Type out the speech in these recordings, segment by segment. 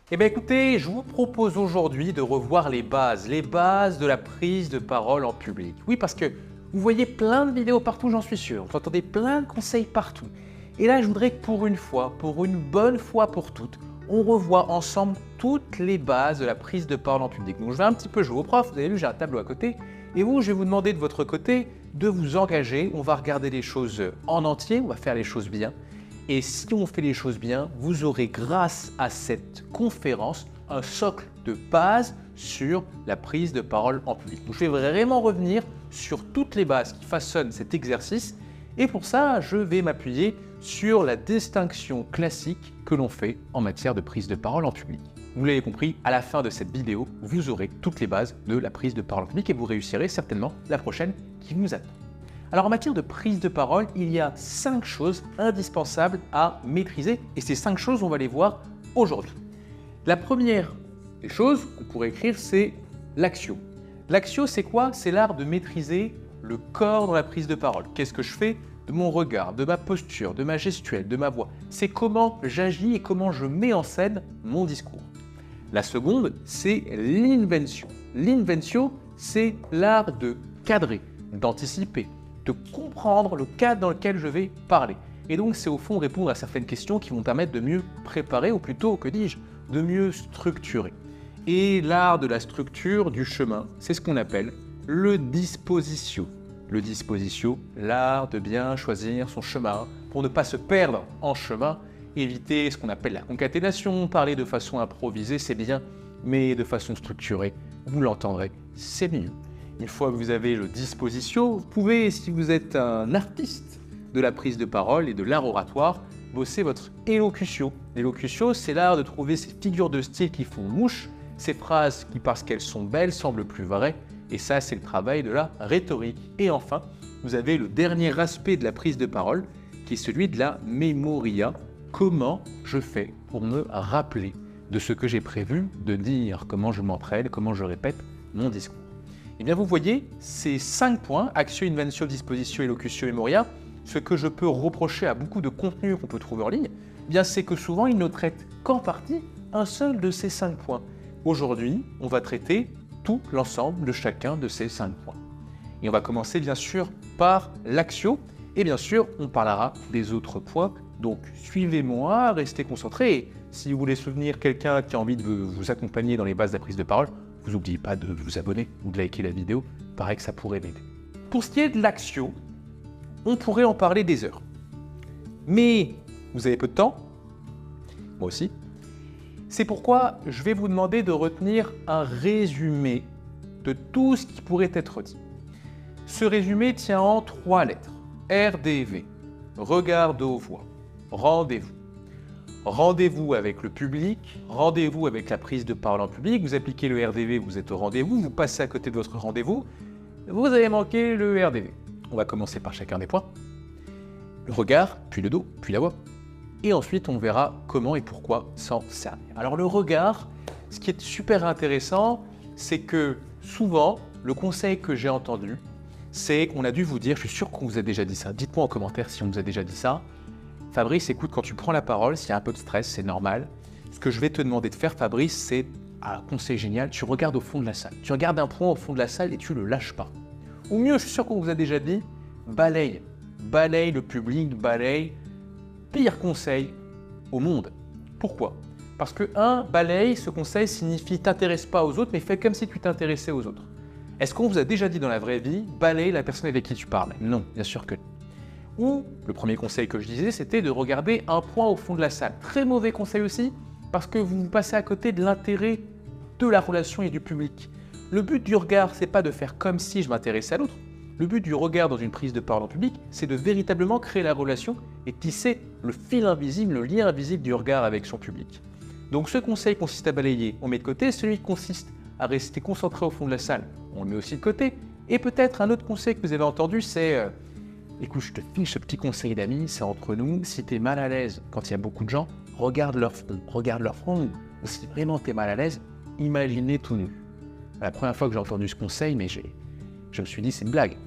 Eh bien écoutez, je vous propose aujourd'hui de revoir les bases de la prise de parole en public. Oui, parce que vous voyez plein de vidéos partout, j'en suis sûr. Vous entendez plein de conseils partout. Et là, je voudrais que pour une fois, pour une bonne fois pour toutes, on revoie ensemble toutes les bases de la prise de parole en public. Donc je vais un petit peu jouer au prof, vous avez vu, j'ai un tableau à côté. Et vous, je vais vous demander de votre côté de vous engager. On va regarder les choses en entier, on va faire les choses bien. Et si on fait les choses bien, vous aurez grâce à cette conférence un socle de base sur la prise de parole en public. Donc, je vais vraiment revenir sur toutes les bases qui façonnent cet exercice et pour ça, je vais m'appuyer sur la distinction classique que l'on fait en matière de prise de parole en public. Vous l'avez compris, à la fin de cette vidéo, vous aurez toutes les bases de la prise de parole en public et vous réussirez certainement la prochaine qui vous attend. Alors en matière de prise de parole, il y a 5 choses indispensables à maîtriser et ces 5 choses, on va les voir aujourd'hui. La première des choses qu'on pourrait écrire, c'est l'axio. L'axio, c'est quoi? C'est l'art de maîtriser le corps dans la prise de parole. Qu'est-ce que je fais de mon regard, de ma posture, de ma gestuelle, de ma voix? C'est comment j'agis et comment je mets en scène mon discours. La seconde, c'est l'inventio. L'inventio, c'est l'art de cadrer, d'anticiper, de comprendre le cadre dans lequel je vais parler. Et donc, c'est au fond répondre à certaines questions qui vont permettre de mieux préparer, ou plutôt, que dis-je, de mieux structurer. Et l'art de la structure du chemin, c'est ce qu'on appelle le dispositio. Le dispositio, l'art de bien choisir son chemin pour ne pas se perdre en chemin, éviter ce qu'on appelle la concaténation, parler de façon improvisée, c'est bien, mais de façon structurée, vous l'entendrez, c'est mieux. Une fois que vous avez le dispositio, vous pouvez, si vous êtes un artiste de la prise de parole et de l'art oratoire, bosser votre élocutio. L'élocutio, c'est l'art de trouver ces figures de style qui font mouche, ces phrases qui, parce qu'elles sont belles, semblent plus vraies, et ça, c'est le travail de la rhétorique. Et enfin, vous avez le dernier aspect de la prise de parole, qui est celui de la memoria. Comment je fais pour me rappeler de ce que j'ai prévu de dire, comment je m'entraîne, comment je répète mon discours. Eh bien, vous voyez, ces 5 points, axio, inventio, dispositio, élocutio, memoria, ce que je peux reprocher à beaucoup de contenus qu'on peut trouver en ligne, eh bien, c'est que souvent, ils ne traitent qu'en partie un seul de ces 5 points. Aujourd'hui, on va traiter tout l'ensemble de chacun de ces 5 points. Et on va commencer, bien sûr, par l'axio, et bien sûr, on parlera des autres points. Donc, suivez-moi, restez concentrés. Si vous voulez soutenir quelqu'un qui a envie de vous accompagner dans les bases de la prise de parole, vous n'oubliez pas de vous abonner ou de liker la vidéo, pareil que ça pourrait m'aider. Pour ce qui est de l'axio, on pourrait en parler des heures. Mais vous avez peu de temps, moi aussi. C'est pourquoi je vais vous demander de retenir un résumé de tout ce qui pourrait être dit. Ce résumé tient en 3 lettres. RDV, regard de voix, rendez-vous. Rendez-vous avec le public, rendez-vous avec la prise de parole en public, vous appliquez le RDV, vous êtes au rendez-vous, vous passez à côté de votre rendez-vous, vous avez manqué le RDV. On va commencer par chacun des points. Le regard, puis le dos, puis la voix. Et ensuite, on verra comment et pourquoi s'en servir. Alors le regard, ce qui est super intéressant, c'est que souvent, le conseil que j'ai entendu, c'est qu'on a dû vous dire, je suis sûr qu'on vous a déjà dit ça, dites-moi en commentaire si on vous a déjà dit ça, Fabrice, écoute, quand tu prends la parole, s'il y a un peu de stress, c'est normal. Ce que je vais te demander de faire, Fabrice, c'est un conseil génial, tu regardes au fond de la salle. Tu regardes un point au fond de la salle et tu le lâches pas. Ou mieux, je suis sûr qu'on vous a déjà dit, balaye. Balaye le public, balaye. Pire conseil au monde. Pourquoi? Parce que balaye, ce conseil signifie t'intéresse pas aux autres, mais fais comme si tu t'intéressais aux autres. Est-ce qu'on vous a déjà dit dans la vraie vie, balaye la personne avec qui tu parles? Non, bien sûr que non. Ou, le premier conseil que je disais, c'était de regarder un point au fond de la salle. Très mauvais conseil aussi, parce que vous passez à côté de l'intérêt de la relation et du public. Le but du regard, c'est pas de faire comme si je m'intéressais à l'autre. Le but du regard dans une prise de parole en public, c'est de véritablement créer la relation et tisser le fil invisible, le lien invisible du regard avec son public. Donc ce conseil consiste à balayer, on met de côté. Celui qui consiste à rester concentré au fond de la salle, on le met aussi de côté. Et peut-être un autre conseil que vous avez entendu, c'est écoute, je te fiche ce petit conseil d'amis, c'est entre nous. Si tu es mal à l'aise quand il y a beaucoup de gens, regarde leur front. Ou si vraiment tu es mal à l'aise, imaginez tout nu. La première fois que j'ai entendu ce conseil, mais je me suis dit, c'est une blague.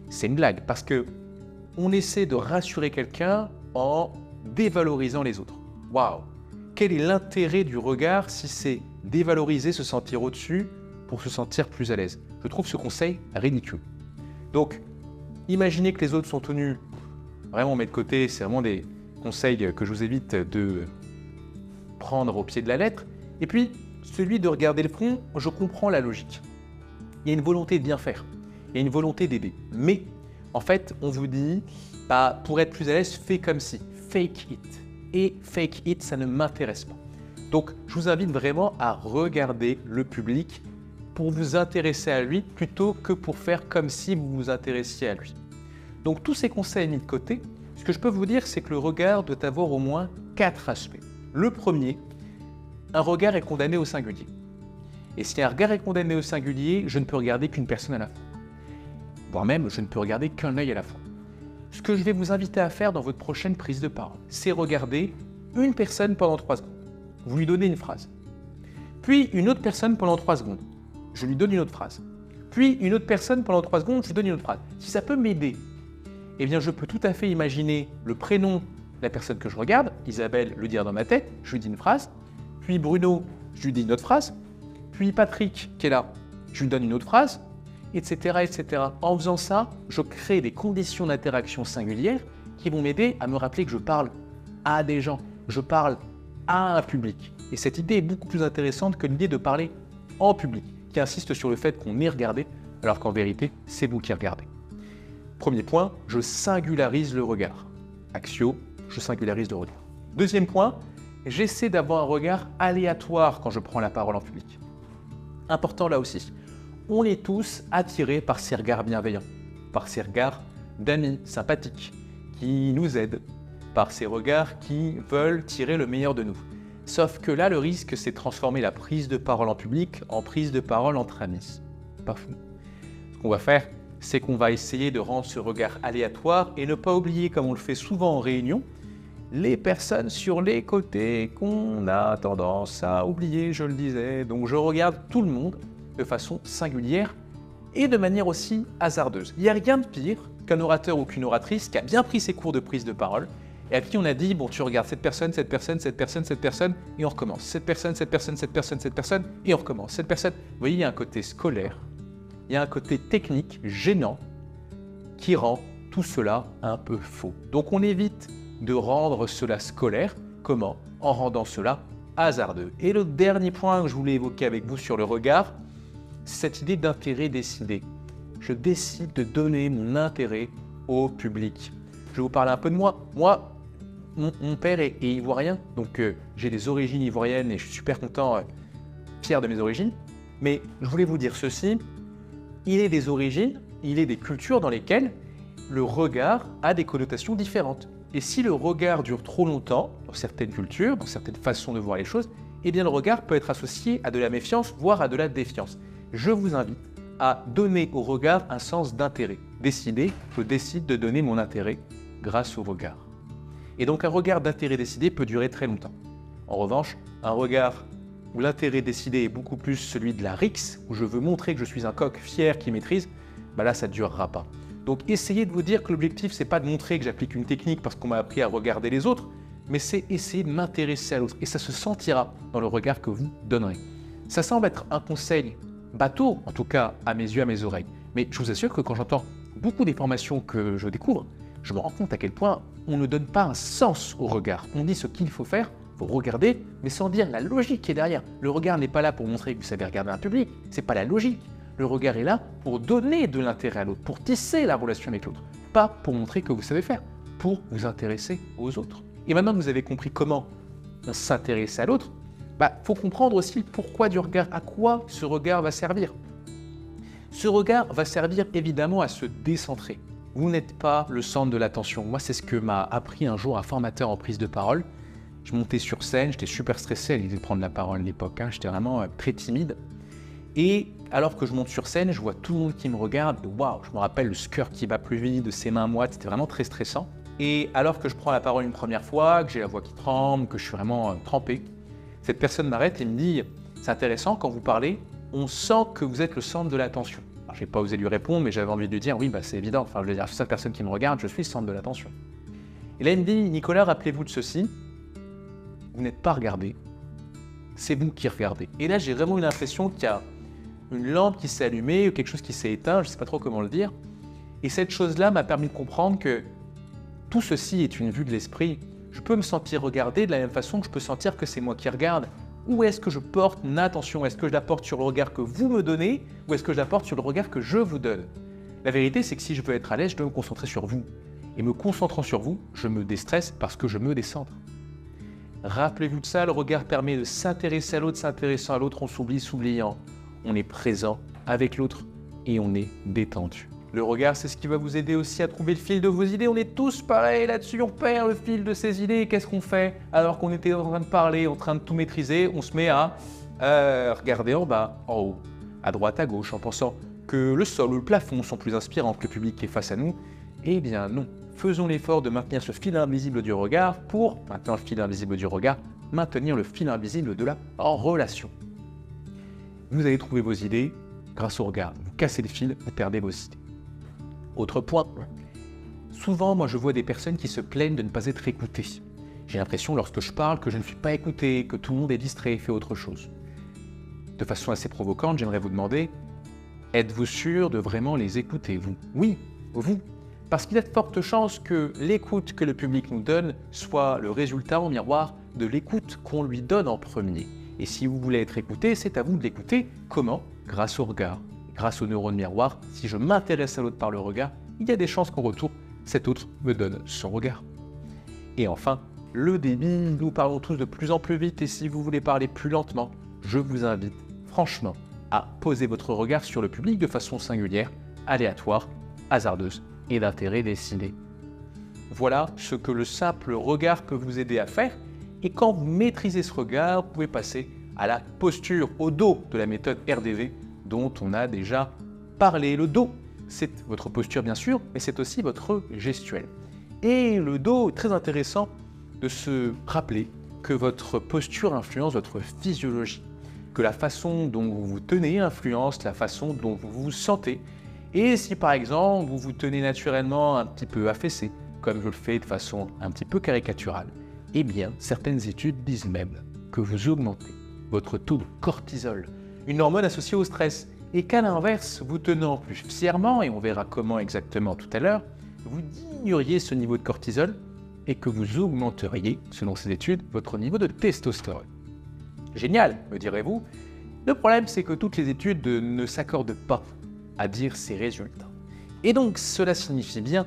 C'est une blague, parce que on essaie de rassurer quelqu'un en dévalorisant les autres. Waouh! quel est l'intérêt du regard si c'est dévaloriser, se sentir au-dessus pour se sentir plus à l'aise? Je trouve ce conseil ridicule. Donc, imaginez que les autres sont tenus, vraiment mettre de côté, c'est vraiment des conseils que je vous évite de prendre au pied de la lettre. Et puis, celui de regarder le fond, je comprends la logique. Il y a une volonté de bien faire, il y a une volonté d'aider. Mais, en fait, on vous dit, pour être plus à l'aise, fais comme si, fake it. Et fake it, ça ne m'intéresse pas. Donc, je vous invite vraiment à regarder le public pour vous intéresser à lui plutôt que pour faire comme si vous vous intéressiez à lui. Donc, tous ces conseils mis de côté, ce que je peux vous dire, c'est que le regard doit avoir au moins 4 aspects. Le premier, un regard est condamné au singulier. Et si un regard est condamné au singulier, je ne peux regarder qu'une personne à la fois. Voire même, je ne peux regarder qu'un œil à la fois. Ce que je vais vous inviter à faire dans votre prochaine prise de parole, c'est regarder une personne pendant 3 secondes. Vous lui donnez une phrase. Puis une autre personne pendant 3 secondes. Je lui donne une autre phrase. Puis une autre personne pendant 3 secondes, je lui donne une autre phrase. Si ça peut m'aider, eh bien je peux tout à fait imaginer le prénom de la personne que je regarde, Isabelle, le dire dans ma tête, je lui dis une phrase. Puis Bruno, je lui dis une autre phrase. Puis Patrick, qui est là, je lui donne une autre phrase. Etc., etc. En faisant ça, je crée des conditions d'interaction singulières qui vont m'aider à me rappeler que je parle à des gens, je parle à un public. Et cette idée est beaucoup plus intéressante que l'idée de parler en public, qui insiste sur le fait qu'on est regardé, alors qu'en vérité, c'est vous qui regardez. Premier point, je singularise le regard. Axio, je singularise le regard. Deuxième point, j'essaie d'avoir un regard aléatoire quand je prends la parole en public. Important là aussi. On est tous attirés par ces regards bienveillants, par ces regards d'amis sympathiques qui nous aident, par ces regards qui veulent tirer le meilleur de nous. Sauf que là, le risque, c'est de transformer la prise de parole en public en prise de parole entre amis. Pas fou. Ce qu'on va faire, c'est qu'on va essayer de rendre ce regard aléatoire et ne pas oublier, comme on le fait souvent en réunion, les personnes sur les côtés qu'on a tendance à oublier, je le disais. Donc je regarde tout le monde de façon singulière et de manière aussi hasardeuse. Il n'y a rien de pire qu'un orateur ou qu'une oratrice qui a bien pris ses cours de prise de parole et à qui on a dit, bon, tu regardes cette personne, cette personne, cette personne, cette personne, et on recommence. Cette personne, cette personne, cette personne, cette personne, et on recommence. Cette personne. Vous voyez, il y a un côté scolaire, il y a un côté technique, gênant, qui rend tout cela un peu faux. Donc on évite de rendre cela scolaire. Comment? En rendant cela hasardeux. Et le dernier point que je voulais évoquer avec vous sur le regard, c'est cette idée d'intérêt décidé. Je décide de donner mon intérêt au public. Je vais vous parler un peu de moi. Moi, mon père est ivoirien, donc j'ai des origines ivoiriennes et je suis super content, fier de mes origines. Mais je voulais vous dire ceci, il est des origines, il est des cultures dans lesquelles le regard a des connotations différentes. Et si le regard dure trop longtemps, dans certaines cultures, dans certaines façons de voir les choses, eh bien le regard peut être associé à de la méfiance, voire à de la défiance. Je vous invite à donner au regard un sens d'intérêt. Je décide de donner mon intérêt grâce au regard. Et donc un regard d'intérêt décidé peut durer très longtemps. En revanche, un regard où l'intérêt décidé est beaucoup plus celui de la rixe, où je veux montrer que je suis un coq fier qui maîtrise, là ça ne durera pas. Donc essayez de vous dire que l'objectif, c'est pas de montrer que j'applique une technique parce qu'on m'a appris à regarder les autres, mais c'est essayer de m'intéresser à l'autre. Et ça se sentira dans le regard que vous donnerez. Ça semble être un conseil bateau, en tout cas à mes yeux, à mes oreilles. Mais je vous assure que quand j'entends beaucoup des formations que je découvre, je me rends compte à quel point on ne donne pas un sens au regard. On dit ce qu'il faut faire, il faut regarder, mais sans dire la logique qui est derrière. Le regard n'est pas là pour montrer que vous savez regarder un public, c'est pas la logique. Le regard est là pour donner de l'intérêt à l'autre, pour tisser la relation avec l'autre, pas pour montrer que vous savez faire, pour vous intéresser aux autres. Et maintenant que vous avez compris comment on s'intéresse à l'autre, faut comprendre aussi pourquoi du regard, à quoi ce regard va servir. Ce regard va servir évidemment à se décentrer. Vous n'êtes pas le centre de l'attention. Moi, c'est ce que m'a appris un jour un formateur en prise de parole. Je montais sur scène, j'étais super stressé à l'idée de prendre la parole à l'époque, j'étais vraiment très timide. Et alors que je monte sur scène, je vois tout le monde qui me regarde, waouh, je me rappelle le cœur qui bat plus vite, de ses mains moites, c'était vraiment très stressant. Et alors que je prends la parole une première fois, que j'ai la voix qui tremble, que je suis vraiment trempé, cette personne m'arrête et me dit « C'est intéressant, quand vous parlez, on sent que vous êtes le centre de l'attention. » Alors je n'ai pas osé lui répondre, mais j'avais envie de lui dire « Oui, c'est évident, je veux dire, cette personne qui me regarde, je suis le centre de l'attention. » Et là, il me dit « Nicolas, rappelez-vous de ceci, vous n'êtes pas regardé, c'est vous qui regardez. Et là, j'ai vraiment eu l'impression qu'il y a une lampe qui s'est allumée ou quelque chose qui s'est éteint, je ne sais pas trop comment le dire. Et cette chose-là m'a permis de comprendre que tout ceci est une vue de l'esprit. Je peux me sentir regardé de la même façon que je peux sentir que c'est moi qui regarde. Où est-ce que je porte mon attention? Est-ce que je la porte sur le regard que vous me donnez ou est-ce que je la porte sur le regard que je vous donne? La vérité, c'est que si je veux être à l'aise, je dois me concentrer sur vous. Et me concentrant sur vous, je me déstresse parce que je me décentre. Rappelez-vous de ça, le regard permet de s'intéresser à l'autre, s'intéressant à l'autre, on s'oubliant. On est présent avec l'autre et on est détendu. Le regard, c'est ce qui va vous aider aussi à trouver le fil de vos idées. On est tous pareils là-dessus, on perd le fil de ses idées. Qu'est-ce qu'on fait? Alors qu'on était en train de parler, en train de tout maîtriser, on se met à regarder en bas, en haut, à droite, à gauche, en pensant que le sol ou le plafond sont plus inspirants que le public qui est face à nous. Eh bien non, faisons l'effort de maintenir ce fil invisible du regard pour, maintenant le fil invisible du regard, maintenir le fil invisible de la relation. Vous allez trouver vos idées grâce au regard. Vous cassez le fil, vous perdez vos idées. Autre point, souvent moi je vois des personnes qui se plaignent de ne pas être écoutées. J'ai l'impression lorsque je parle que je ne suis pas écouté, que tout le monde est distrait et fait autre chose. De façon assez provocante, j'aimerais vous demander, êtes-vous sûr de vraiment les écouter, vous? Oui, vous. Parce qu'il y a de fortes chances que l'écoute que le public nous donne soit le résultat en miroir de l'écoute qu'on lui donne en premier. Et si vous voulez être écouté, c'est à vous de l'écouter. Comment? Grâce au regard. Grâce aux neurones miroirs, si je m'intéresse à l'autre par le regard, il y a des chances qu'en retour, cet autre me donne son regard. Et enfin, le débit, nous parlons tous de plus en plus vite et si vous voulez parler plus lentement, je vous invite franchement à poser votre regard sur le public de façon singulière, aléatoire, hasardeuse et d'intérêt décidé. Voilà ce que le simple regard peut vous aider à faire et quand vous maîtrisez ce regard, vous pouvez passer à la posture, au dos de la méthode RDV dont on a déjà parlé. Le dos, c'est votre posture bien sûr, mais c'est aussi votre gestuelle. Et le dos est très intéressant de se rappeler que votre posture influence votre physiologie, que la façon dont vous vous tenez influence la façon dont vous vous sentez. Et si par exemple vous vous tenez naturellement un petit peu affaissé, comme je le fais de façon un petit peu caricaturale, eh bien certaines études disent même que vous augmentez votre taux de cortisol, une hormone associée au stress, et qu'à l'inverse, vous tenant plus fièrement, et on verra comment exactement tout à l'heure, vous diminueriez ce niveau de cortisol et que vous augmenteriez, selon ces études, votre niveau de testostérone. Génial, me direz-vous. Le problème, c'est que toutes les études ne s'accordent pas à dire ces résultats. Et donc, cela signifie bien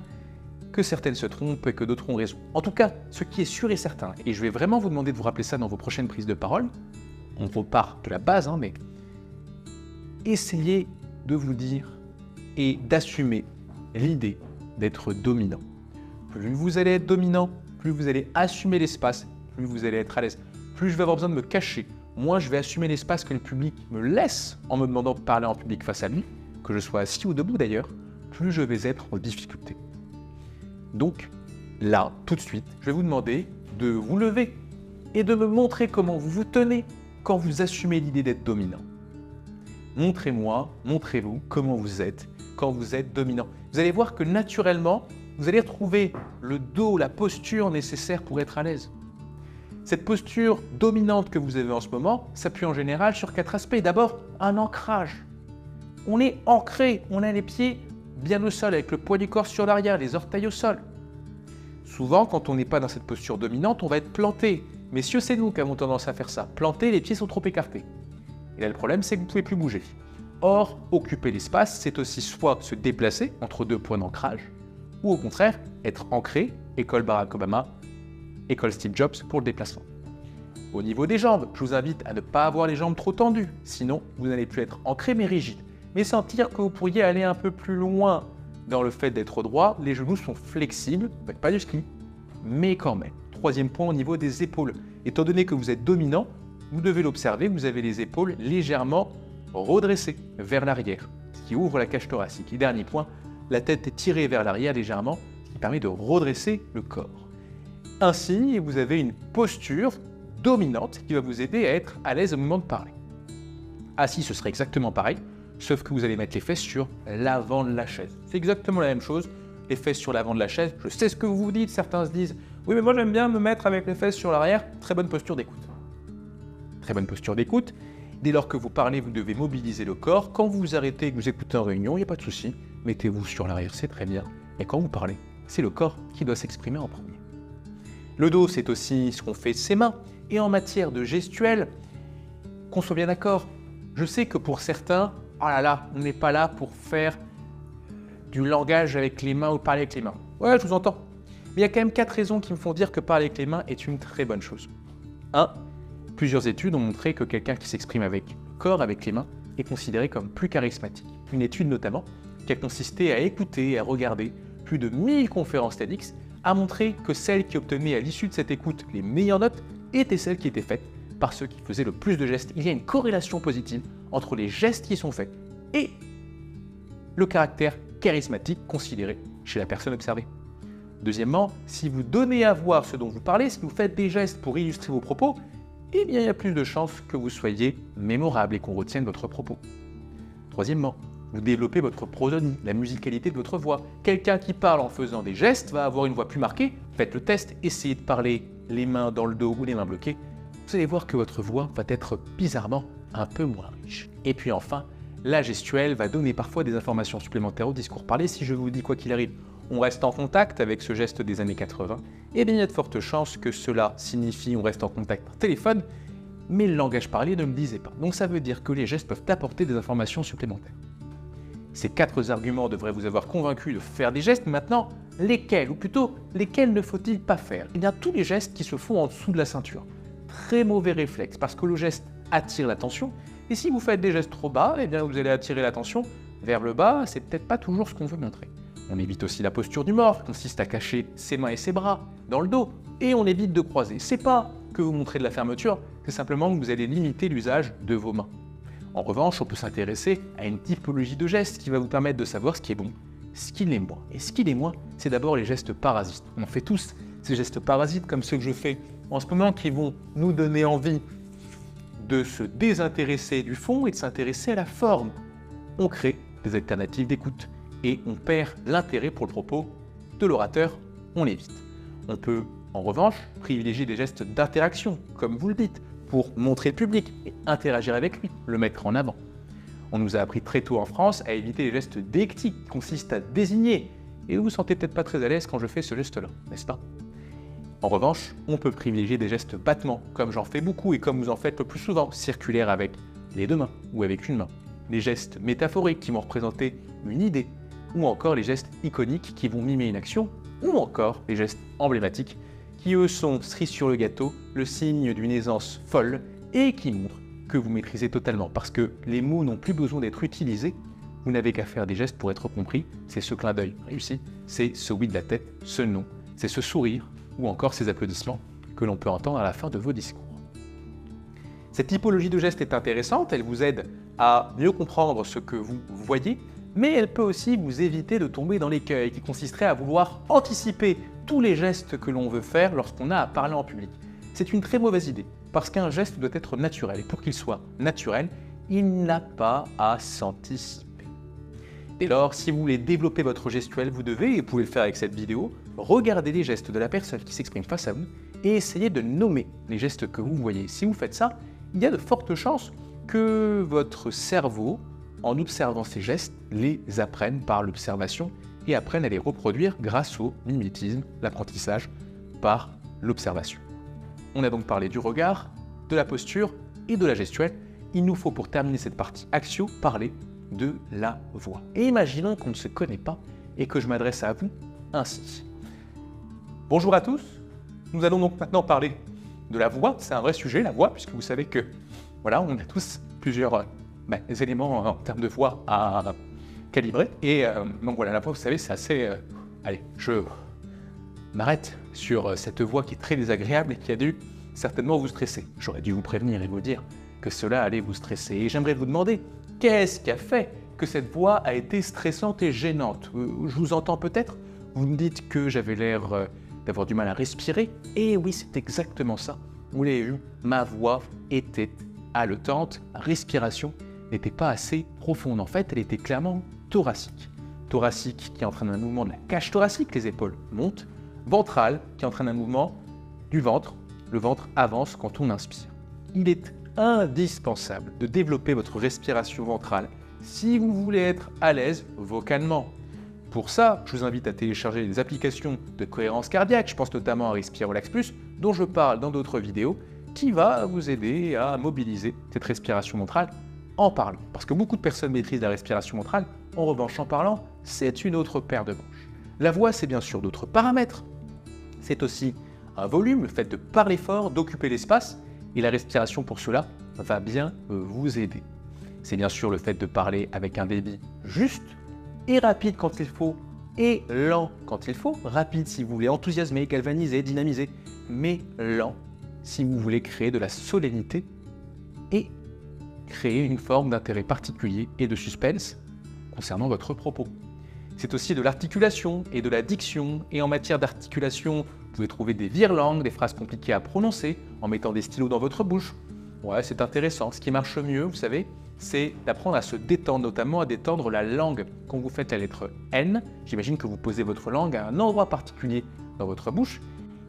que certaines se trompent et que d'autres ont raison. En tout cas, ce qui est sûr et certain, et je vais vraiment vous demander de vous rappeler ça dans vos prochaines prises de parole, on repart de la base, mais essayez de vous dire et d'assumer l'idée d'être dominant. Plus vous allez être dominant, plus vous allez assumer l'espace, plus vous allez être à l'aise. Plus je vais avoir besoin de me cacher, moins je vais assumer l'espace que le public me laisse en me demandant de parler en public face à lui, que je sois assis ou debout d'ailleurs, plus je vais être en difficulté. Donc là, tout de suite, je vais vous demander de vous lever et de me montrer comment vous vous tenez quand vous assumez l'idée d'être dominant. Montrez-moi, montrez-vous comment vous êtes quand vous êtes dominant. Vous allez voir que naturellement, vous allez retrouver le dos, la posture nécessaire pour être à l'aise. Cette posture dominante que vous avez en ce moment s'appuie en général sur 4 aspects. D'abord, un ancrage. On est ancré, on a les pieds bien au sol, avec le poids du corps sur l'arrière, les orteils au sol. Souvent, quand on n'est pas dans cette posture dominante, on va être planté. Messieurs, c'est nous qui avons tendance à faire ça. Planté, les pieds sont trop écartés. Et là, le problème, c'est que vous ne pouvez plus bouger. Or, occuper l'espace, c'est aussi soit se déplacer entre 2 points d'ancrage, ou au contraire, être ancré, école Barack Obama, école Steve Jobs pour le déplacement. Au niveau des jambes, je vous invite à ne pas avoir les jambes trop tendues, sinon vous n'allez plus être ancré mais rigide, mais sentir que vous pourriez aller un peu plus loin dans le fait d'être droit. Les genoux sont flexibles, vous ne faites pas du ski, mais quand même. 3e point au niveau des épaules. Étant donné que vous êtes dominant, vous devez l'observer, vous avez les épaules légèrement redressées vers l'arrière, ce qui ouvre la cage thoracique. Et dernier point, la tête est tirée vers l'arrière légèrement, ce qui permet de redresser le corps. Ainsi, vous avez une posture dominante qui va vous aider à être à l'aise au moment de parler. Assis, ce serait exactement pareil, sauf que vous allez mettre les fesses sur l'avant de la chaise. C'est exactement la même chose, les fesses sur l'avant de la chaise. Je sais ce que vous vous dites, certains se disent Oui, mais moi j'aime bien me mettre avec les fesses sur l'arrière. Très bonne posture d'écoute. Très bonne posture d'écoute. Dès lors que vous parlez, vous devez mobiliser le corps. Quand vous vous arrêtez et que vous écoutez en réunion, il n'y a pas de souci. Mettez-vous sur l'arrière, c'est très bien. Et quand vous parlez, c'est le corps qui doit s'exprimer en premier. Le dos, c'est aussi ce qu'on fait de ses mains. Et en matière de gestuelle, qu'on soit bien d'accord, je sais que pour certains, oh là là, on n'est pas là pour faire du langage avec les mains ou parler avec les mains. Ouais, je vous entends. Mais il y a quand même 4 raisons qui me font dire que parler avec les mains est une très bonne chose. 1. Plusieurs études ont montré que quelqu'un qui s'exprime avec le corps, avec les mains, est considéré comme plus charismatique. Une étude notamment, qui a consisté à écouter et à regarder plus de 1000 conférences TEDx, a montré que celles qui obtenaient à l'issue de cette écoute les meilleures notes étaient celles qui étaient faites par ceux qui faisaient le plus de gestes. Il y a une corrélation positive entre les gestes qui sont faits et le caractère charismatique considéré chez la personne observée. Deuxièmement, si vous donnez à voir ce dont vous parlez, si vous faites des gestes pour illustrer vos propos, eh bien il y a plus de chances que vous soyez mémorable et qu'on retienne votre propos. Troisièmement, vous développez votre prosodie, la musicalité de votre voix. Quelqu'un qui parle en faisant des gestes va avoir une voix plus marquée. Faites le test, essayez de parler les mains dans le dos ou les mains bloquées. Vous allez voir que votre voix va être bizarrement un peu moins riche. Et puis enfin, la gestuelle va donner parfois des informations supplémentaires au discours parlé. Si je vous dis quoi qu'il arrive, on reste en contact avec ce geste des années 80, et bien il y a de fortes chances que cela signifie on reste en contact par téléphone, mais le langage parlé ne le disait pas. Donc ça veut dire que les gestes peuvent apporter des informations supplémentaires. Ces 4 arguments devraient vous avoir convaincu de faire des gestes. Maintenant, lesquels, ou plutôt, lesquels ne faut-il pas faire? Eh bien, tous les gestes qui se font en dessous de la ceinture. Très mauvais réflexe, parce que le geste attire l'attention, et si vous faites des gestes trop bas, eh bien vous allez attirer l'attention vers le bas, c'est peut-être pas toujours ce qu'on veut montrer. On évite aussi la posture du mort, qui consiste à cacher ses mains et ses bras dans le dos, et on évite de croiser. C'est pas que vous montrez de la fermeture, c'est simplement que vous allez limiter l'usage de vos mains. En revanche, on peut s'intéresser à une typologie de gestes qui va vous permettre de savoir ce qui est bon, ce qui l'est moins. Et ce qui l'est moins, c'est d'abord les gestes parasites. On en fait tous ces gestes parasites comme ceux que je fais en ce moment qui vont nous donner envie de se désintéresser du fond et de s'intéresser à la forme. On crée des alternatives d'écoute et on perd l'intérêt pour le propos de l'orateur, on l'évite. On peut en revanche privilégier des gestes d'interaction, comme vous le dites, pour montrer le public et interagir avec lui, le mettre en avant. On nous a appris très tôt en France à éviter les gestes déictiques qui consistent à désigner, et vous vous sentez peut-être pas très à l'aise quand je fais ce geste-là, n'est-ce pas? En revanche, on peut privilégier des gestes battements, comme j'en fais beaucoup et comme vous en faites le plus souvent, circulaires avec les 2 mains ou avec une main. Les gestes métaphoriques qui vont représenter une idée, ou encore les gestes iconiques qui vont mimer une action, ou encore les gestes emblématiques qui eux sont cerise sur le gâteau, le signe d'une aisance folle et qui montrent que vous maîtrisez totalement parce que les mots n'ont plus besoin d'être utilisés, vous n'avez qu'à faire des gestes pour être compris, c'est ce clin d'œil réussi, c'est ce oui de la tête, ce non, c'est ce sourire ou encore ces applaudissements que l'on peut entendre à la fin de vos discours. Cette typologie de gestes est intéressante, elle vous aide à mieux comprendre ce que vous voyez, mais elle peut aussi vous éviter de tomber dans l'écueil qui consisterait à vouloir anticiper tous les gestes que l'on veut faire lorsqu'on a à parler en public. C'est une très mauvaise idée, parce qu'un geste doit être naturel, et pour qu'il soit naturel, il n'a pas à s'anticiper. Dès lors, si vous voulez développer votre gestuelle, vous devez, et vous pouvez le faire avec cette vidéo, regarder les gestes de la personne qui s'exprime face à vous et essayer de nommer les gestes que vous voyez. Si vous faites ça, il y a de fortes chances que votre cerveau, en observant ces gestes, les apprenne par l'observation et apprenne à les reproduire grâce au mimétisme, l'apprentissage par l'observation. On a donc parlé du regard, de la posture et de la gestuelle. Il nous faut pour terminer cette partie axio parler de la voix. Et imaginons qu'on ne se connaît pas et que je m'adresse à vous ainsi. Bonjour à tous, nous allons donc maintenant parler de la voix. C'est un vrai sujet, la voix, puisque vous savez que voilà, on a tous plusieurs éléments en termes de voix à calibrer. Et donc voilà, la voix, vous savez, c'est assez... allez, je m'arrête sur cette voix qui est très désagréable et qui a dû certainement vous stresser. J'aurais dû vous prévenir et vous dire que cela allait vous stresser. Et j'aimerais vous demander, qu'est-ce qui a fait que cette voix a été stressante et gênante? Je vous entends peut-être, vous me dites que j'avais l'air d'avoir du mal à respirer. Et oui, c'est exactement ça. Vous l'avez vu, ma voix était haletante, la respiration n'était pas assez profonde. En fait, elle était clairement thoracique. Thoracique qui entraîne un mouvement de la cage thoracique, les épaules montent, ventrale qui entraîne un mouvement du ventre. Le ventre avance quand on inspire. Il est indispensable de développer votre respiration ventrale si vous voulez être à l'aise vocalement. Pour ça, je vous invite à télécharger des applications de cohérence cardiaque, je pense notamment à Respire Relax Plus, dont je parle dans d'autres vidéos, qui va vous aider à mobiliser cette respiration ventrale en parlant. Parce que beaucoup de personnes maîtrisent la respiration ventrale, en revanche en parlant, c'est une autre paire de manches. La voix, c'est bien sûr d'autres paramètres. C'est aussi un volume, le fait de parler fort, d'occuper l'espace, et la respiration pour cela va bien vous aider. C'est bien sûr le fait de parler avec un débit juste et rapide quand il faut, et lent quand il faut. Rapide si vous voulez enthousiasmer, galvaniser, dynamiser, mais lent si vous voulez créer de la solennité et créer une forme d'intérêt particulier et de suspense concernant votre propos. C'est aussi de l'articulation et de la diction, et en matière d'articulation, vous pouvez trouver des virelangues, des phrases compliquées à prononcer en mettant des stylos dans votre bouche. Ouais, c'est intéressant. Ce qui marche mieux, vous savez, c'est d'apprendre à se détendre, notamment à détendre la langue. Quand vous faites la lettre N, j'imagine que vous posez votre langue à un endroit particulier dans votre bouche.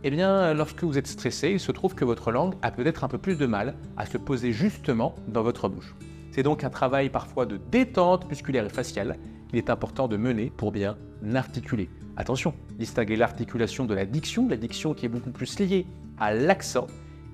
Eh bien, lorsque vous êtes stressé, il se trouve que votre langue a peut-être un peu plus de mal à se poser justement dans votre bouche. C'est donc un travail parfois de détente musculaire et faciale qu'il est important de mener pour bien articuler. Attention, distinguer l'articulation de la diction qui est beaucoup plus liée à l'accent,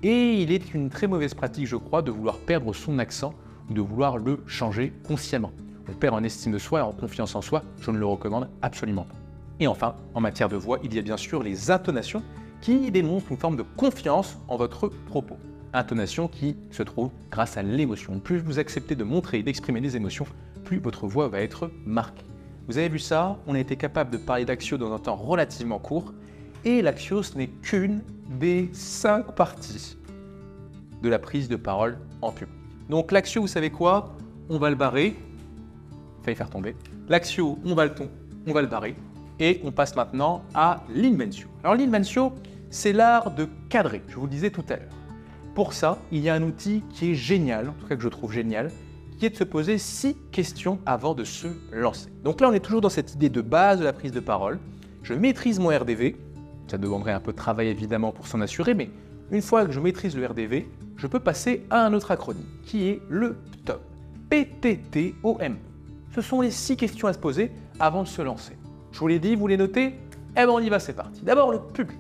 et il est une très mauvaise pratique, je crois, de vouloir perdre son accent ou de vouloir le changer consciemment. On perd en estime de soi et en confiance en soi, je ne le recommande absolument pas. Et enfin, en matière de voix, il y a bien sûr les intonations qui démontrent une forme de confiance en votre propos. Intonation qui se trouve grâce à l'émotion. Plus vous acceptez de montrer et d'exprimer des émotions, plus votre voix va être marquée. Vous avez vu ça, on a été capable de parler d'Axio dans un temps relativement court, et l'Axio, ce n'est qu'une des 5 parties de la prise de parole en public. Donc l'Axio, vous savez quoi? On va le barrer, failli faire tomber. L'Axio, on va le barrer, et on passe maintenant à l'Inventio. Alors l'Inventio, c'est l'art de cadrer, je vous le disais tout à l'heure. Pour ça, il y a un outil qui est génial, en tout cas que je trouve génial, qui est de se poser 6 questions avant de se lancer. Donc là, on est toujours dans cette idée de base de la prise de parole. Je maîtrise mon RDV, ça demanderait un peu de travail évidemment pour s'en assurer, mais une fois que je maîtrise le RDV, je peux passer à un autre acronyme, qui est le PTOM. P-T-T-O-M. Ce sont les 6 questions à se poser avant de se lancer. Je vous l'ai dit, vous les notez? Eh bien on y va, c'est parti. D'abord le public.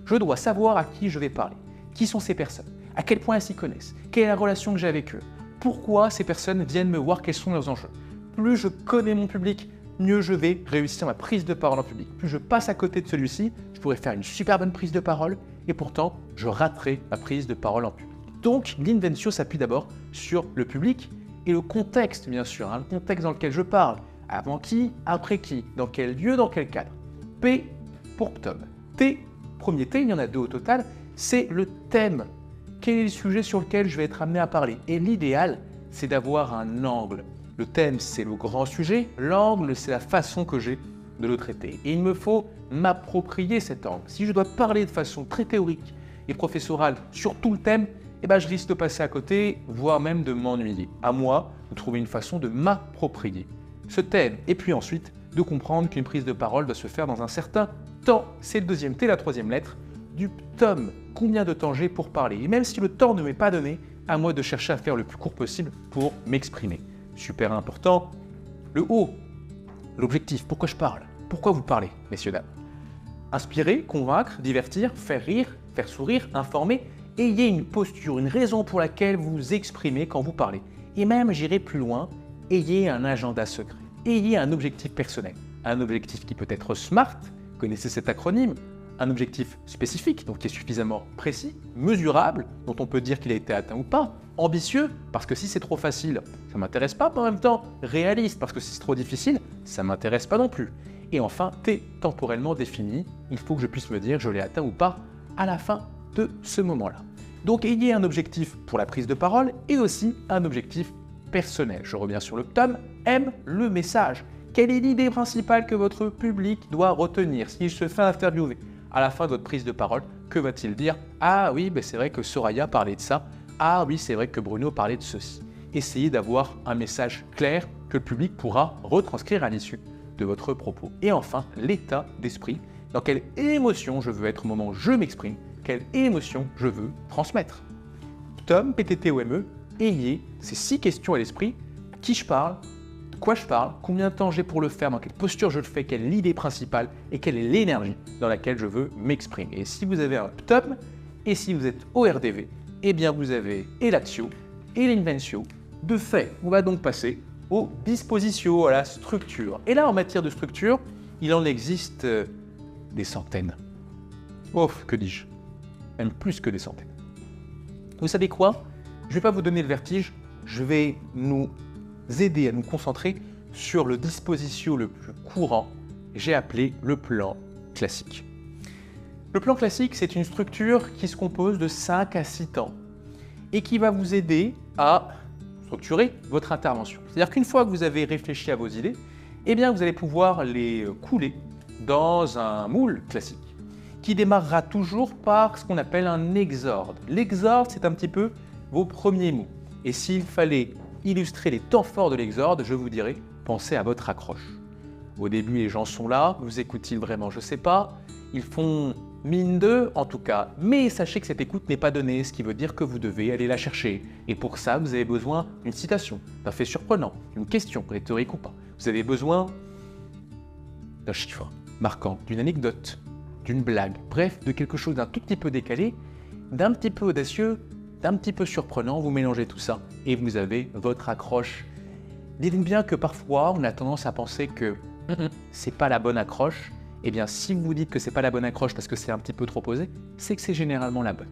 Je dois savoir à qui je vais parler. Qui sont ces personnes? À quel point elles s'y connaissent? Quelle est la relation que j'ai avec eux? Pourquoi ces personnes viennent me voir? Quels sont leurs enjeux? Plus je connais mon public, mieux je vais réussir ma prise de parole en public. Plus je passe à côté de celui-ci, je pourrais faire une super bonne prise de parole et pourtant, je raterai ma prise de parole en public. Donc, l'Inventio s'appuie d'abord sur le public et le contexte, bien sûr, le contexte dans lequel je parle. Avant qui? Après qui? Dans quel lieu? Dans quel cadre? P pour PTOM. T, premier T, il y en a 2 au total, c'est le thème. Quel est le sujet sur lequel je vais être amené à parler? Et l'idéal, c'est d'avoir un angle. Le thème, c'est le grand sujet. L'angle, c'est la façon que j'ai de le traiter. Et il me faut m'approprier cet angle. Si je dois parler de façon très théorique et professorale sur tout le thème, eh ben, je risque de passer à côté, voire même de m'ennuyer. À moi de trouver une façon de m'approprier ce thème. Et puis ensuite, de comprendre qu'une prise de parole doit se faire dans un certain temps. C'est le deuxième T, la troisième lettre du PTOM. Combien de temps j'ai pour parler? Et même si le temps ne m'est pas donné, à moi de chercher à faire le plus court possible pour m'exprimer. Super important. Le O, l'objectif. Pourquoi je parle? Pourquoi vous parlez, messieurs, dames? Inspirer, convaincre, divertir, faire rire, faire sourire, informer. Ayez une posture, une raison pour laquelle vous vous exprimez quand vous parlez. Et même, j'irai plus loin, ayez un agenda secret. Ayez un objectif personnel. Un objectif qui peut être SMART, connaissez cet acronyme. Un objectif spécifique, donc qui est suffisamment précis, mesurable, dont on peut dire qu'il a été atteint ou pas, ambitieux, parce que si c'est trop facile, ça ne m'intéresse pas, mais en même temps réaliste, parce que si c'est trop difficile, ça ne m'intéresse pas non plus. Et enfin, T, temporellement défini, il faut que je puisse me dire je l'ai atteint ou pas à la fin de ce moment-là. Donc ayez un objectif pour la prise de parole et aussi un objectif personnel. Je reviens sur le PTOM, M, le message. Quelle est l'idée principale que votre public doit retenir s'il se fait interviewer à la fin de votre prise de parole? Que va-t-il dire? Ah oui, ben c'est vrai que Soraya parlait de ça. Ah oui, c'est vrai que Bruno parlait de ceci. Essayez d'avoir un message clair que le public pourra retranscrire à l'issue de votre propos. Et enfin, l'état d'esprit dans quelle émotion je veux être au moment où je m'exprime, quelle émotion je veux transmettre. TOM, PTT, OME, ayez ces 6 questions à l'esprit. Qui je parle, de quoi je parle, combien de temps j'ai pour le faire, dans quelle posture je le fais, quelle est l'idée principale et quelle est l'énergie dans laquelle je veux m'exprimer. Et si vous avez un TOM et si vous êtes ORDV, eh bien vous avez et l'action et l'inventio. De fait, on va donc passer aux dispositions, à la structure. Et là, en matière de structure, il en existe des centaines. Oh, que dis-je? Même plus que des centaines. Vous savez quoi? Je ne vais pas vous donner le vertige, je vais nous aider à nous concentrer sur le disposition le plus courant, j'ai appelé le plan classique. Le plan classique, c'est une structure qui se compose de 5 à 6 temps et qui va vous aider à structurer votre intervention. C'est-à-dire qu'une fois que vous avez réfléchi à vos idées, eh bien vous allez pouvoir les couler dans un moule classique qui démarrera toujours par ce qu'on appelle un exorde. L'exorde, c'est un petit peu vos premiers mots. Et s'il fallait illustrer les temps forts de l'exorde, je vous dirais, pensez à votre accroche. Au début, les gens sont là, vous écoutent-ils vraiment? Je ne sais pas. Ils font mine d'eux, en tout cas. Mais sachez que cette écoute n'est pas donnée, ce qui veut dire que vous devez aller la chercher. Et pour ça, vous avez besoin d'une citation, d'un fait surprenant, d'une question, rhétorique ou pas. Vous avez besoin d'un chiffre marquant, d'une anecdote, d'une blague, bref, de quelque chose d'un tout petit peu décalé, d'un petit peu audacieux, d'un petit peu surprenant. Vous mélangez tout ça et vous avez votre accroche. Dites-vous bien que parfois, on a tendance à penser que c'est pas la bonne accroche. Eh bien, si vous vous dites que c'est pas la bonne accroche parce que c'est un petit peu trop posé, c'est que c'est généralement la bonne.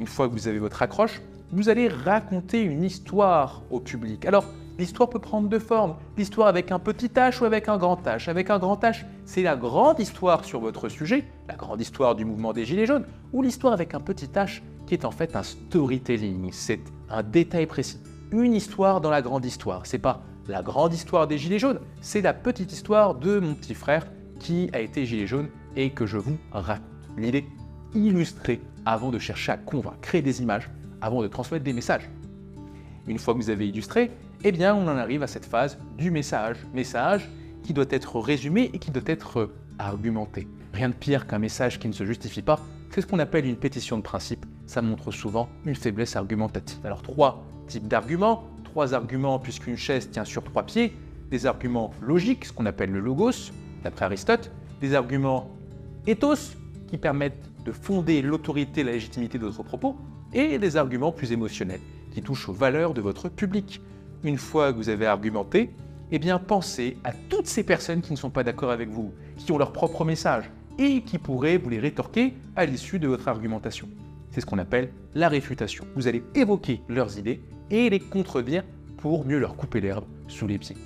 Une fois que vous avez votre accroche, vous allez raconter une histoire au public. Alors, l'histoire peut prendre deux formes. L'histoire avec un petit H ou avec un grand H. Avec un grand H, c'est la grande histoire sur votre sujet, la grande histoire du mouvement des Gilets jaunes, ou l'histoire avec un petit H qui est en fait un storytelling. C'est un détail précis. Une histoire dans la grande histoire. C'est pas la grande histoire des Gilets jaunes, c'est la petite histoire de mon petit frère qui a été gilet jaune et que je vous raconte. L'idée, illustrer avant de chercher à convaincre, créer des images avant de transmettre des messages. Une fois que vous avez illustré, eh bien on en arrive à cette phase du message. Message qui doit être résumé et qui doit être argumenté. Rien de pire qu'un message qui ne se justifie pas, c'est ce qu'on appelle une pétition de principe. Ça montre souvent une faiblesse argumentative. Alors 3 types d'arguments, 3 arguments puisqu'une chaise tient sur 3 pieds, des arguments logiques, ce qu'on appelle le logos, d'après Aristote, des arguments ethos, qui permettent de fonder l'autorité et la légitimité de votre propos, et des arguments plus émotionnels, qui touchent aux valeurs de votre public. Une fois que vous avez argumenté, eh bien pensez à toutes ces personnes qui ne sont pas d'accord avec vous, qui ont leur propre message, et qui pourraient vous les rétorquer à l'issue de votre argumentation. C'est ce qu'on appelle la réfutation. Vous allez évoquer leurs idées et les contredire pour mieux leur couper l'herbe sous les pieds.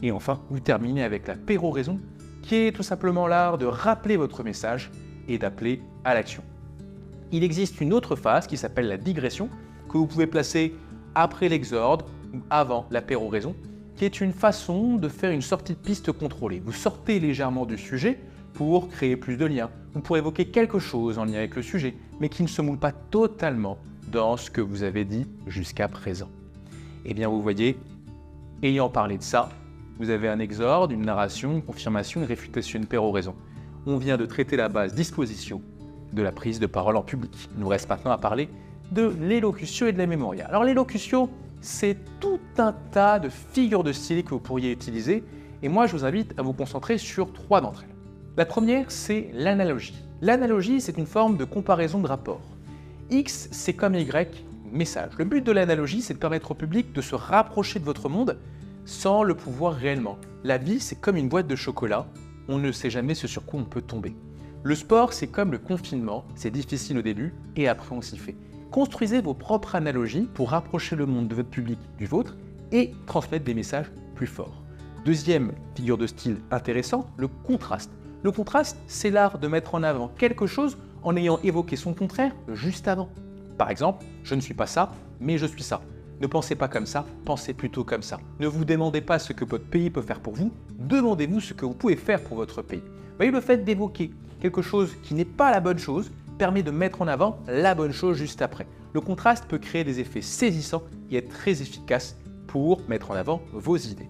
Et enfin, vous terminez avec la péroraison, qui est tout simplement l'art de rappeler votre message et d'appeler à l'action. Il existe une autre phase qui s'appelle la digression, que vous pouvez placer après l'exorde ou avant la péroraison, qui est une façon de faire une sortie de piste contrôlée. Vous sortez légèrement du sujet pour créer plus de liens, ou pour évoquer quelque chose en lien avec le sujet, mais qui ne se moule pas totalement dans ce que vous avez dit jusqu'à présent. Eh bien, vous voyez, ayant parlé de ça, vous avez un exorde, une narration, une confirmation, une réfutation, une péroraison. On vient de traiter la base disposition de la prise de parole en public. Il nous reste maintenant à parler de l'élocution et de la mémoria. Alors l'élocution, c'est tout un tas de figures de style que vous pourriez utiliser, et moi je vous invite à vous concentrer sur 3 d'entre elles. La première, c'est l'analogie. L'analogie, c'est une forme de comparaison de rapport. X, c'est comme Y, message. Le but de l'analogie, c'est de permettre au public de se rapprocher de votre monde sans le pouvoir réellement. La vie, c'est comme une boîte de chocolat, on ne sait jamais ce sur quoi on peut tomber. Le sport, c'est comme le confinement, c'est difficile au début et après on s'y fait. Construisez vos propres analogies pour rapprocher le monde de votre public du vôtre et transmettre des messages plus forts. Deuxième figure de style intéressant, le contraste. Le contraste, c'est l'art de mettre en avant quelque chose en ayant évoqué son contraire juste avant. Par exemple, je ne suis pas ça, mais je suis ça. Ne pensez pas comme ça, pensez plutôt comme ça. Ne vous demandez pas ce que votre pays peut faire pour vous, demandez-vous ce que vous pouvez faire pour votre pays. Vous voyez, le fait d'évoquer quelque chose qui n'est pas la bonne chose permet de mettre en avant la bonne chose juste après. Le contraste peut créer des effets saisissants et être très efficace pour mettre en avant vos idées.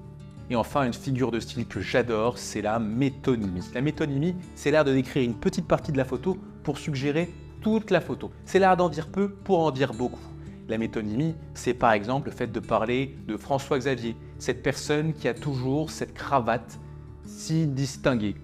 Et enfin, une figure de style que j'adore, c'est la métonymie. La métonymie, c'est l'art de décrire une petite partie de la photo pour suggérer toute la photo. C'est l'art d'en dire peu pour en dire beaucoup. La métonymie, c'est par exemple le fait de parler de François Xavier, cette personne qui a toujours cette cravate si distinguée.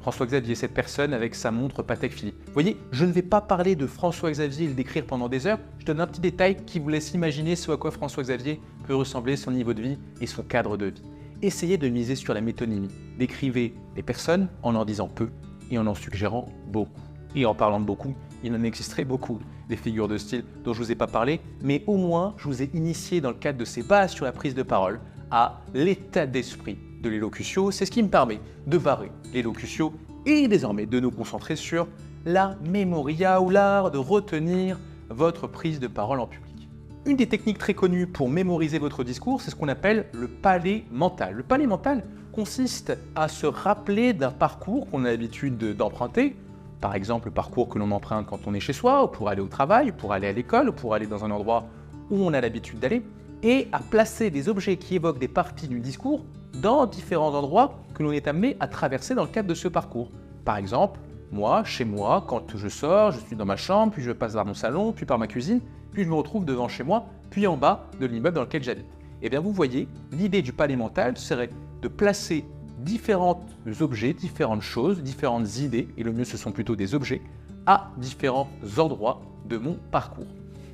François Xavier, cette personne avec sa montre Patek Philippe. Vous voyez, je ne vais pas parler de François Xavier et le décrire pendant des heures, je donne un petit détail qui vous laisse imaginer ce à quoi François Xavier peut ressembler, son niveau de vie et son cadre de vie. Essayez de miser sur la métonymie. Décrivez les personnes en disant peu et en suggérant beaucoup. Et en parlant de beaucoup, il en existerait beaucoup des figures de style dont je ne vous ai pas parlé, mais au moins je vous ai initié dans le cadre de ces bases sur la prise de parole à l'état d'esprit de l'élocution. C'est ce qui me permet de varer l'élocution et désormais de nous concentrer sur la memoria ou l'art de retenir votre prise de parole en public. Une des techniques très connues pour mémoriser votre discours, c'est ce qu'on appelle le palais mental. Le palais mental consiste à se rappeler d'un parcours qu'on a l'habitude d'emprunter, par exemple le parcours que l'on emprunte quand on est chez soi, ou pour aller au travail, ou pour aller à l'école, ou pour aller dans un endroit où on a l'habitude d'aller, et à placer des objets qui évoquent des parties du discours dans différents endroits que l'on est amené à traverser dans le cadre de ce parcours. Par exemple, moi, chez moi, quand je sors, je suis dans ma chambre, puis je passe par mon salon, puis par ma cuisine, puis je me retrouve devant chez moi, puis en bas de l'immeuble dans lequel j'habite. Et bien vous voyez, l'idée du palais mental serait de placer différents objets, différentes choses, différentes idées, et le mieux ce sont plutôt des objets, à différents endroits de mon parcours.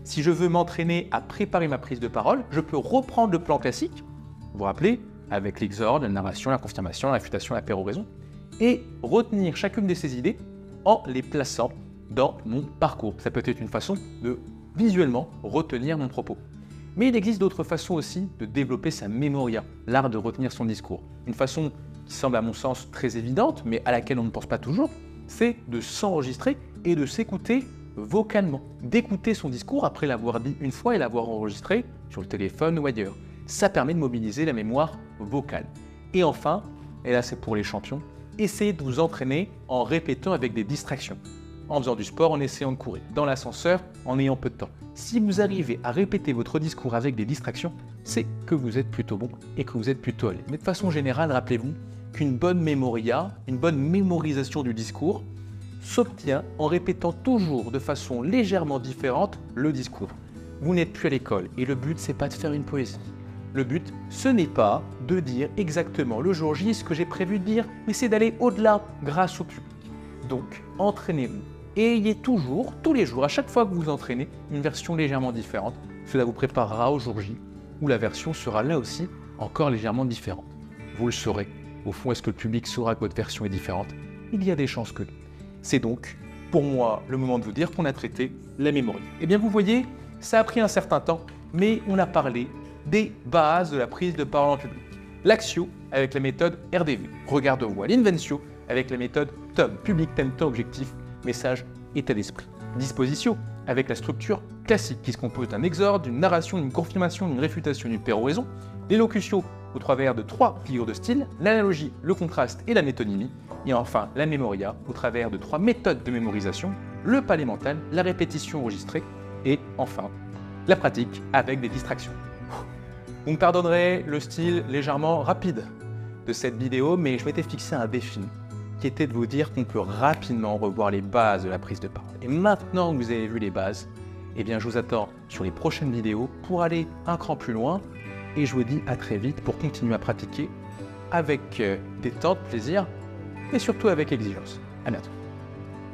Si je veux m'entraîner à préparer ma prise de parole, je peux reprendre le plan classique, vous vous rappelez, avec l'exorde, la narration, la confirmation, la réfutation, la péroraison, et retenir chacune de ces idées en les plaçant dans mon parcours. Ça peut être une façon de visuellement retenir mon propos. Mais il existe d'autres façons aussi de développer sa mémoria, l'art de retenir son discours. Une façon qui semble à mon sens très évidente, mais à laquelle on ne pense pas toujours, c'est de s'enregistrer et de s'écouter vocalement, d'écouter son discours après l'avoir dit une fois et l'avoir enregistré sur le téléphone ou ailleurs. Ça permet de mobiliser la mémoire vocale. Et enfin, et là c'est pour les champions, essayez de vous entraîner en répétant avec des distractions. En faisant du sport, en essayant de courir, dans l'ascenseur, en ayant peu de temps. Si vous arrivez à répéter votre discours avec des distractions, c'est que vous êtes plutôt bon et que vous êtes plutôt allé. Mais de façon générale, rappelez-vous qu'une bonne mémoria, une bonne mémorisation du discours s'obtient en répétant toujours de façon légèrement différente le discours. Vous n'êtes plus à l'école et le but, c'est pas de faire une poésie. Le but, ce n'est pas de dire exactement le jour J ce que j'ai prévu de dire, mais c'est d'aller au-delà grâce au public. Donc, entraînez-vous et ayez toujours, tous les jours, à chaque fois que vous vous entraînez, une version légèrement différente. Cela vous préparera au jour J, où la version sera là aussi encore légèrement différente. Vous le saurez. Au fond, est-ce que le public saura que votre version est différente? Il y a des chances que non. C'est donc, pour moi, le moment de vous dire qu'on a traité la mémoire. Eh bien, vous voyez, ça a pris un certain temps, mais on a parlé des bases de la prise de parole en public. L'Axio avec la méthode RDV. Regarde-voix. L'Inventio avec la méthode TOM. Public, thème, temps, objectif, message, état d'esprit. Disposition avec la structure classique qui se compose d'un exorde, d'une narration, d'une confirmation, d'une réfutation, d'une péroraison. L'élocution au travers de 3 figures de style, l'analogie, le contraste et la métonymie. Et enfin, la mémoria au travers de 3 méthodes de mémorisation, le palais mental, la répétition enregistrée et enfin, la pratique avec des distractions. Vous me pardonnerez le style légèrement rapide de cette vidéo, mais je m'étais fixé un défi qui était de vous dire qu'on peut rapidement revoir les bases de la prise de parole. Et maintenant que vous avez vu les bases, eh bien je vous attends sur les prochaines vidéos pour aller un cran plus loin et je vous dis à très vite pour continuer à pratiquer avec détente, plaisir et surtout avec exigence. À bientôt.